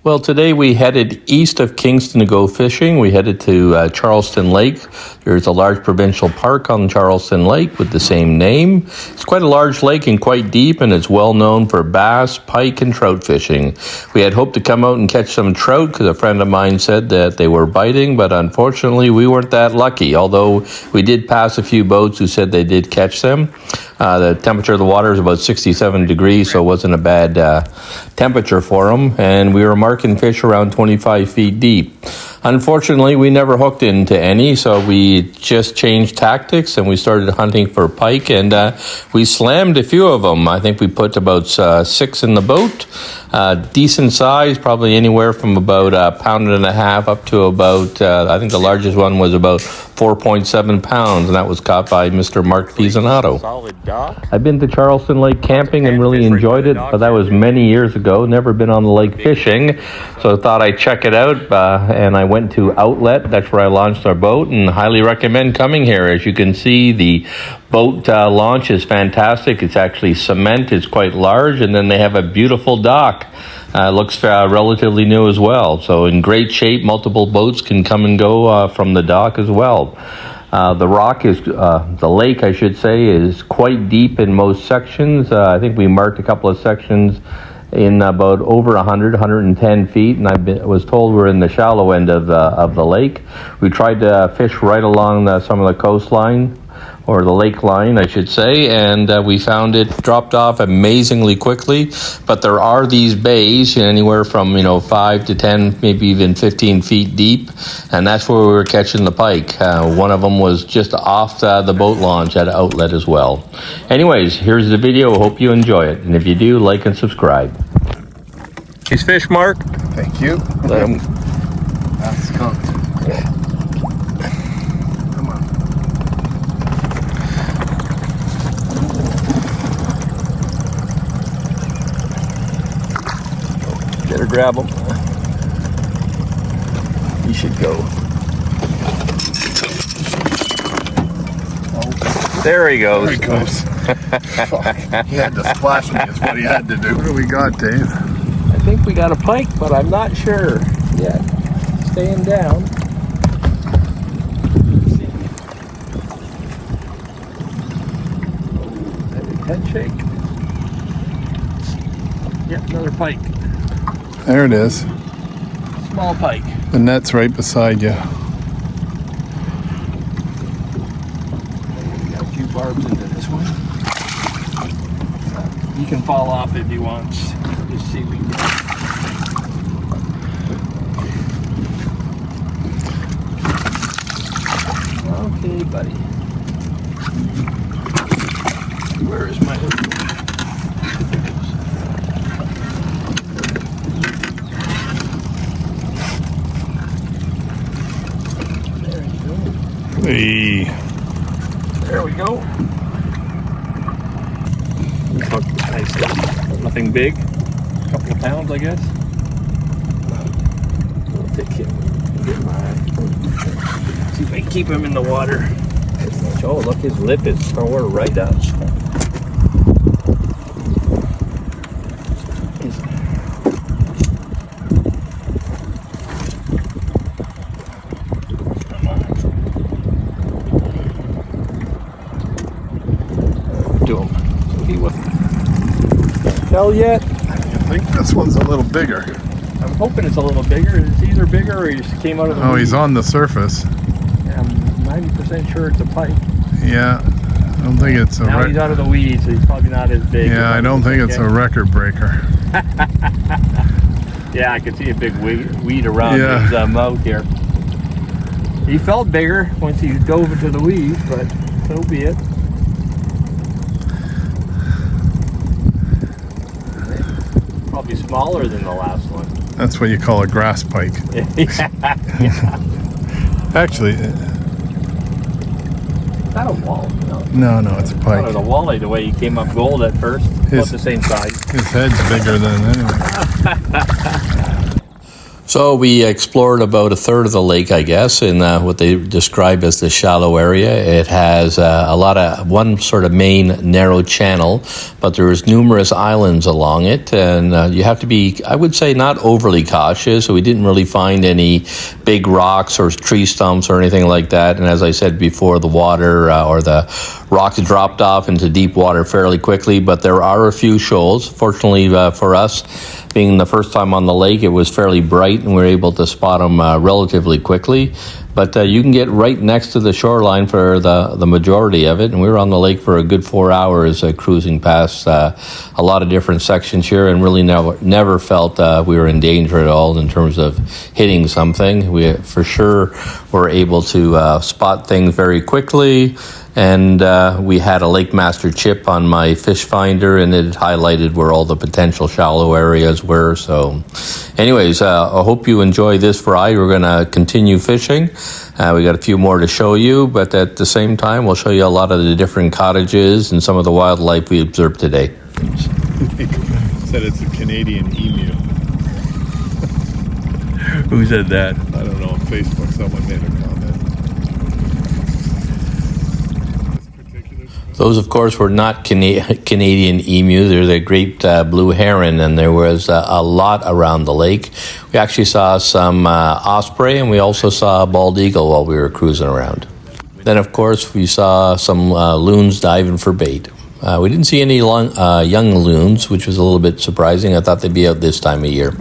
Well, today we headed east of Kingston to go fishing. We headed to Charleston Lake. There's a large provincial park on Charleston Lake with the same name. It's quite a large lake and quite deep, and it's well known for bass, pike, and trout fishing. We had hoped to come out and catch some trout because a friend of mine said that they were biting, but unfortunately we weren't that lucky, although we did pass a few boats who said they did catch them. The temperature of the water is about 67 degrees, so it wasn't a bad temperature for them, and we were marking fish around 25 feet deep. Unfortunately, we never hooked into any, so we just changed tactics and we started hunting for pike, and we slammed a few of them. I think we put about 6 in the boat. Decent size, probably anywhere from about a pound and a half up to about, I think the largest one was about 4.7 pounds, and that was caught by Mr. Mark Pizzanato. Solid dock. I've been to Charleston Lake camping and really enjoyed it, but that was many years ago. Never been on the lake fishing, so I thought I'd check it out, and I went to Outlet. That's where I launched our boat, and highly recommend coming here. As you can see, the boat launch is fantastic. It's actually cement. It's quite large, and then they have a beautiful dock. Looks relatively new as well. So in great shape, multiple boats can come and go from the dock as well. The lake, I should say, is quite deep in most sections. I think we marked a couple of sections in about over 110 feet, and I was told we're in the shallow end of the lake. We tried to fish right along some of the coastline, or the lake line, I should say, and we found it dropped off amazingly quickly. But there are these bays anywhere from 5 to 10, maybe even 15 feet deep, and that's where we were catching the pike. One of them was just off the boat launch at Outlet as well. Anyways, here's the video. Hope you enjoy it, and if you do, like and subscribe. These fish, Mark. Thank you. Let them. That's skunked. Better grab him. He should go. There he goes. There he goes. Fuck. He had to splash me is what he had to do. What do we got, Dave? I think we got a pike, but I'm not sure yet. Staying down. Let's see. Head shake. Yep, another pike. There it is. Small pike. The net's right beside you. Got a few barbs into this one. He can fall off if he wants. Just see if we can get it. Okay, buddy. Where is my hook? Hey. There we go. Nice stuff. Nothing big. A couple of pounds, I guess. We'll take him. Get see if I can keep him in the water. Oh, look, his lip is tore right up. To him. So he wasn't. Can't tell yet. I think this one's a little bigger. I'm hoping it's a little bigger. It's either bigger or he just came out of the Oh, weed. he's on the surface. Yeah, I'm 90% sure it's a pike. Yeah. I don't think it's a Now he's out of the weeds, so he's probably not as big. Yeah, I don't think it's a record breaker. Yeah, I can see a big weed around Yeah. his mouth here. He felt bigger once he dove into the weeds, but so be it. Probably smaller than the last one. That's what you call a grass pike. Yeah. Actually, Is that a wall? no, it's a I thought it was pike. a walleye the way he came up gold at first. About the same size. His head's bigger than anyway. So we explored about a third of the lake, I guess, in what they describe as the shallow area. It has one sort of main narrow channel, but there's numerous islands along it, and you have to be, I would say, not overly cautious. So we didn't really find any big rocks or tree stumps or anything like that. And as I said before, the water or the rocks dropped off into deep water fairly quickly, but there are a few shoals. Fortunately for us, being the first time on the lake, it was fairly bright and we were able to spot them relatively quickly. But you can get right next to the shoreline for the majority of it. And we were on the lake for a good 4 hours cruising past a lot of different sections here, and really never felt we were in danger at all in terms of hitting something. We for sure were able to spot things very quickly. And we had a Lake Master chip on my fish finder, and it highlighted where all the potential shallow areas were. So anyways, I hope you enjoy this variety. We're going to continue fishing. We got a few more to show you, but at the same time, we'll show you a lot of the different cottages and some of the wildlife we observed today. Said it's a Canadian emu. Who said that? I don't know, on Facebook someone made a comment. Those, of course, were not Canadian emu. They're the great blue heron, and there was a lot around the lake. We actually saw some osprey, and we also saw a bald eagle while we were cruising around. Then, of course, we saw some loons diving for bait. We didn't see any young loons, which was a little bit surprising. I thought they'd be out this time of year.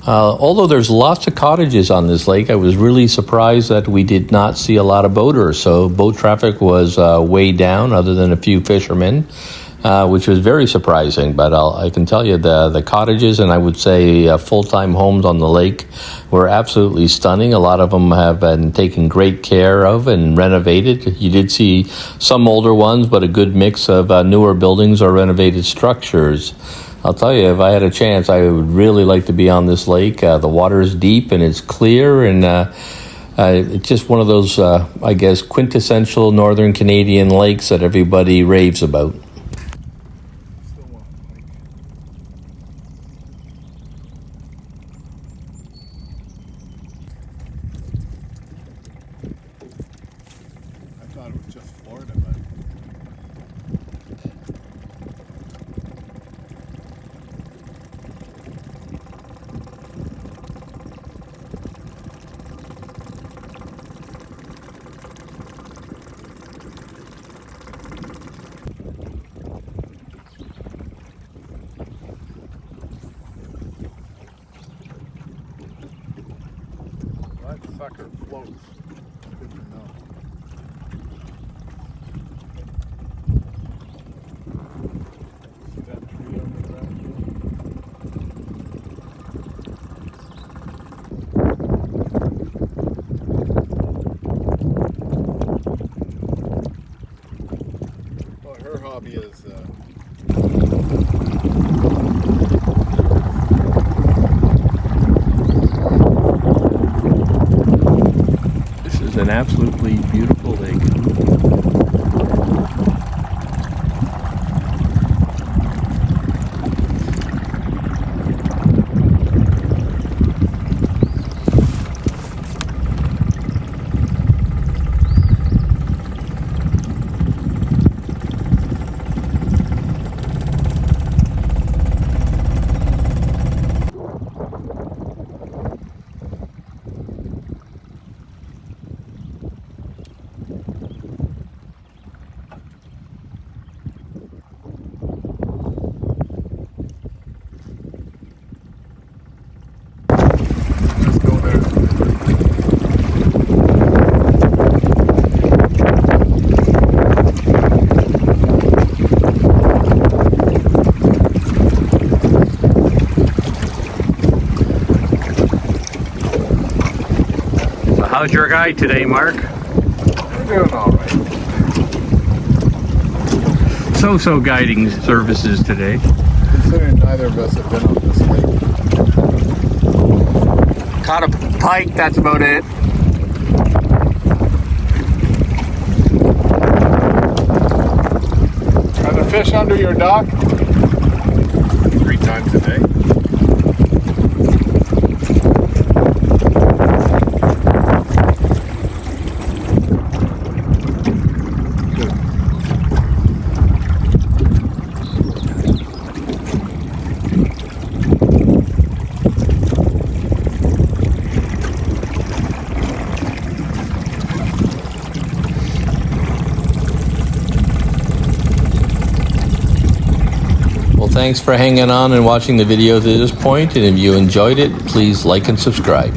Although there's lots of cottages on this lake, I was really surprised that we did not see a lot of boaters. So boat traffic was way down, other than a few fishermen, which was very surprising. But I can tell you the cottages, and I would say full-time homes on the lake, were absolutely stunning. A lot of them have been taken great care of and renovated. You did see some older ones, but a good mix of newer buildings or renovated structures. I'll tell you, if I had a chance, I would really like to be on this lake. The water is deep and it's clear, and it's just one of those, I guess, quintessential northern Canadian lakes that everybody raves about. I thought it was just Florida, but that sucker floats. Good to know. See that tree on the ground? Well, her hobby is This is an absolutely beautiful lake. let's go there. So how's your guide today, Mark? We're doing all right. So guiding services today. Considering neither of us have been on this lake. Caught a pike, that's about it. fish under your dock? 3 times a day. Thanks for hanging on and watching the video to this point, and if you enjoyed it, please like and subscribe.